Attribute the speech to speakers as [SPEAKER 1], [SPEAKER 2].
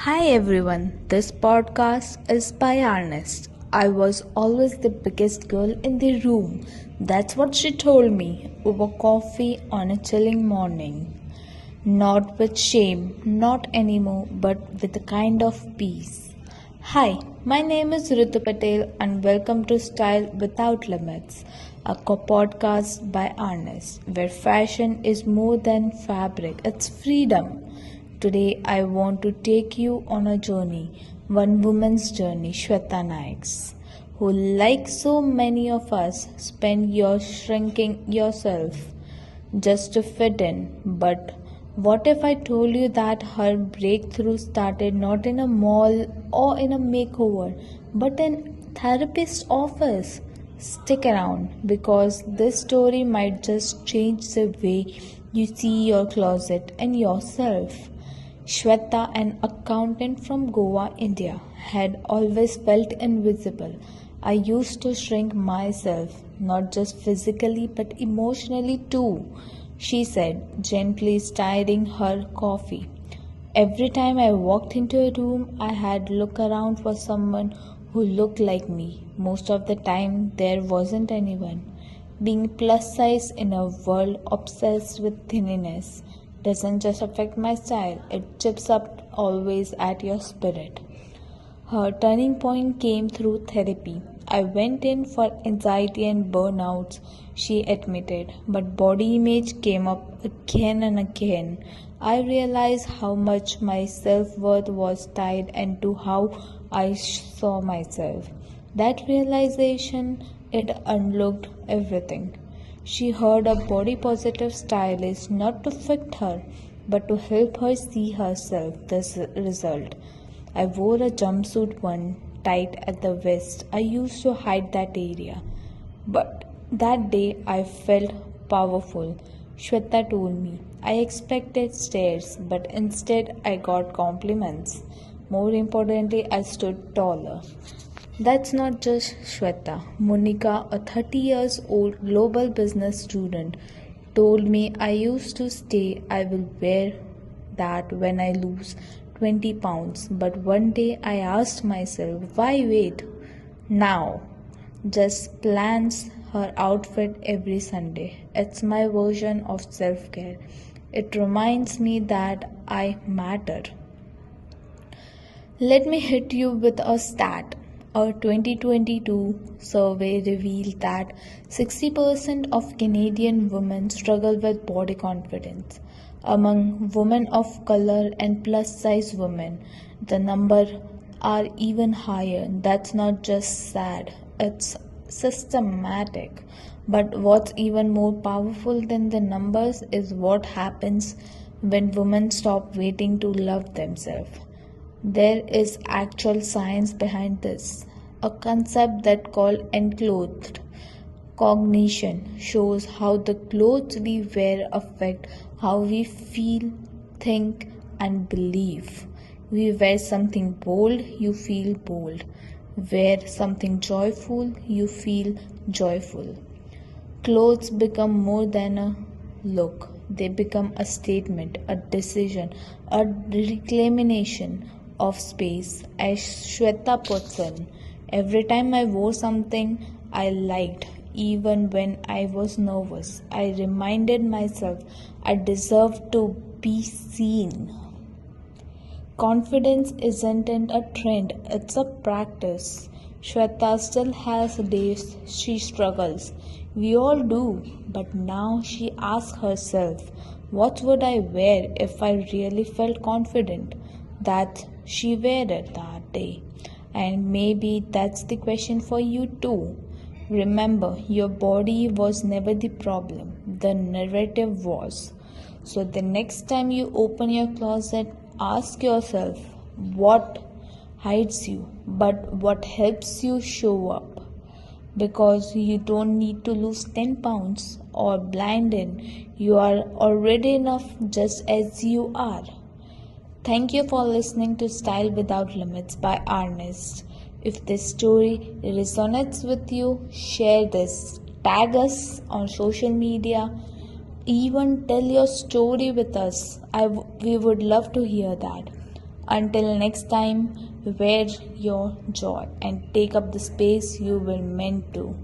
[SPEAKER 1] Hi everyone, this podcast is by Rnest. I was always the biggest girl in the room. That's what she told me over coffee on a chilling morning. Not with shame, not anymore, but with a kind of peace. Hi, my name is Ritu Patel and welcome to Style Without Limits, a podcast by Rnest, where fashion is more than fabric, it's freedom. Today, I want to take you on a journey, one woman's journey, Shweta Naik's, who, like so many of us, spend years shrinking yourself just to fit in. But what if I told you that her breakthrough started not in a mall or in a makeover, but in therapist's office? Stick around because this story might just change the way you see your closet and yourself. Shweta, an accountant from Goa, India, had always felt invisible. I used to shrink myself, not just physically but emotionally too, she said, gently stirring her coffee. Every time I walked into a room, I had to look around for someone who looked like me. Most of the time, there wasn't anyone. Being plus size in a world obsessed with thinniness doesn't just affect my style, it chips up always at your spirit. Her turning point came through therapy. I went in for anxiety and burnouts, she admitted, but body image came up again and again. I realized how much my self worth was tied into how I saw myself. That realization, it unlocked everything. She hired a body positive stylist not to fit her, but to help her see herself. This result. I wore a jumpsuit one tight at the waist. I used to hide that area. But that day I felt powerful. Shweta told me. I expected stares, but instead I got compliments. More importantly, I stood taller. That's not just Shweta. Monica, a 30 years old global business student, told me I used to say I will wear that when I lose 20 pounds. But one day I asked myself, why wait? Now, just plans her outfit every Sunday. It's my version of self care. It reminds me that I matter. Let me hit you with a stat. A 2022 survey revealed that 60% of Canadian women struggle with body confidence. Among women of color and plus size women, the number are even higher. That's not just sad, it's systematic. But what's even more powerful than the numbers is what happens when women stop waiting to love themselves. There is actual science behind this. A concept that called enclothed cognition shows how the clothes we wear affect how we feel, think, and believe. We wear something bold, you feel bold. Wear something joyful, you feel joyful. Clothes become more than a look, they become a statement, a decision, a reclamation of space. As Shweta puts in, every time I wore something I liked, even when I was nervous, I reminded myself I deserved to be seen. Confidence isn't a trend, it's a practice. Shweta still has days she struggles. We all do, but now she asks herself, what would I wear if I really felt confident that she wear it that day? And maybe that's the question for you too. Remember, your body was never the problem, the narrative was. So the next time you open your closet, ask yourself what hides you, but what helps you show up. Because you don't need to lose 10 pounds or blind in. You are already enough just as you are. Thank you for listening to Style Without Limits by Rnest. If this story resonates with you, share this. Tag us on social media. Even tell your story with us. We would love to hear that. Until next time, wear your joy and take up the space you were meant to.